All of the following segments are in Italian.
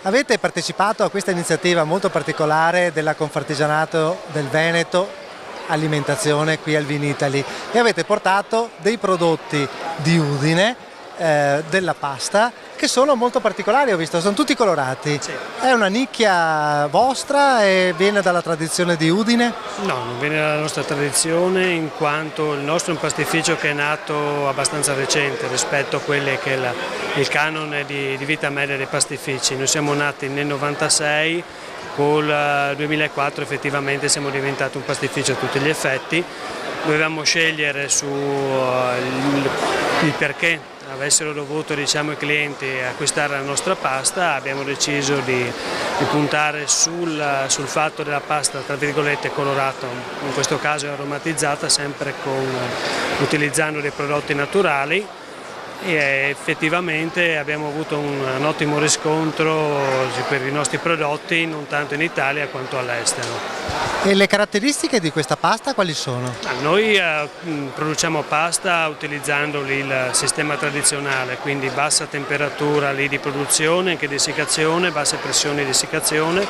Avete partecipato a questa iniziativa molto particolare della Confartigianato del Veneto Alimentazione qui al Vinitaly e avete portato dei prodotti di Udine, della pasta, che sono molto particolari, ho visto, sono tutti colorati. Sì. È una nicchia vostra e viene dalla tradizione di Udine? No, non viene dalla nostra tradizione, in quanto il nostro è un pastificio che è nato abbastanza recente rispetto a quelli che è il canone di vita media dei pastifici. Noi siamo nati nel 96, col 2004 effettivamente siamo diventati un pastificio a tutti gli effetti. Dovevamo scegliere su il perché avessero dovuto, diciamo, i clienti acquistare la nostra pasta. Abbiamo deciso di puntare sul fatto della pasta tra virgolette colorata, in questo caso aromatizzata, sempre utilizzando dei prodotti naturali, e effettivamente abbiamo avuto un ottimo riscontro per i nostri prodotti, non tanto in Italia quanto all'estero. E le caratteristiche di questa pasta quali sono? Noi produciamo pasta utilizzando il sistema tradizionale, quindi bassa temperatura di produzione, anche di essiccazione, basse pressioni di essiccazione.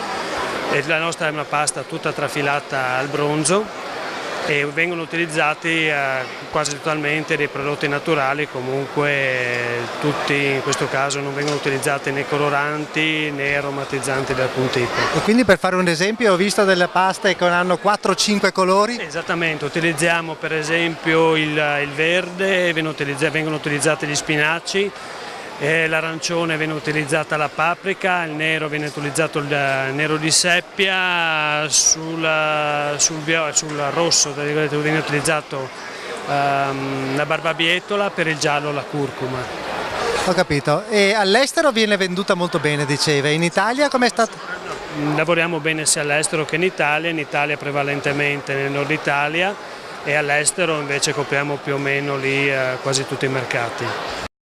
La nostra è una pasta tutta trafilata al bronzo e vengono utilizzati quasi totalmente dei prodotti naturali, comunque tutti in questo caso non vengono utilizzati né coloranti né aromatizzanti di alcun tipo. E quindi, per fare un esempio, ho visto delle paste che hanno 4-5 colori? Esattamente, utilizziamo per esempio il verde, vengono utilizzati gli spinaci, l'arancione viene utilizzata la paprika, il nero viene utilizzato il nero di seppia, sul rosso viene utilizzato la barbabietola, per il giallo la curcuma. Ho capito. E all'estero viene venduta molto bene, diceva. In Italia com'è stato? Lavoriamo bene sia all'estero che in Italia prevalentemente nel nord Italia, e all'estero invece copriamo più o meno lì quasi tutti i mercati.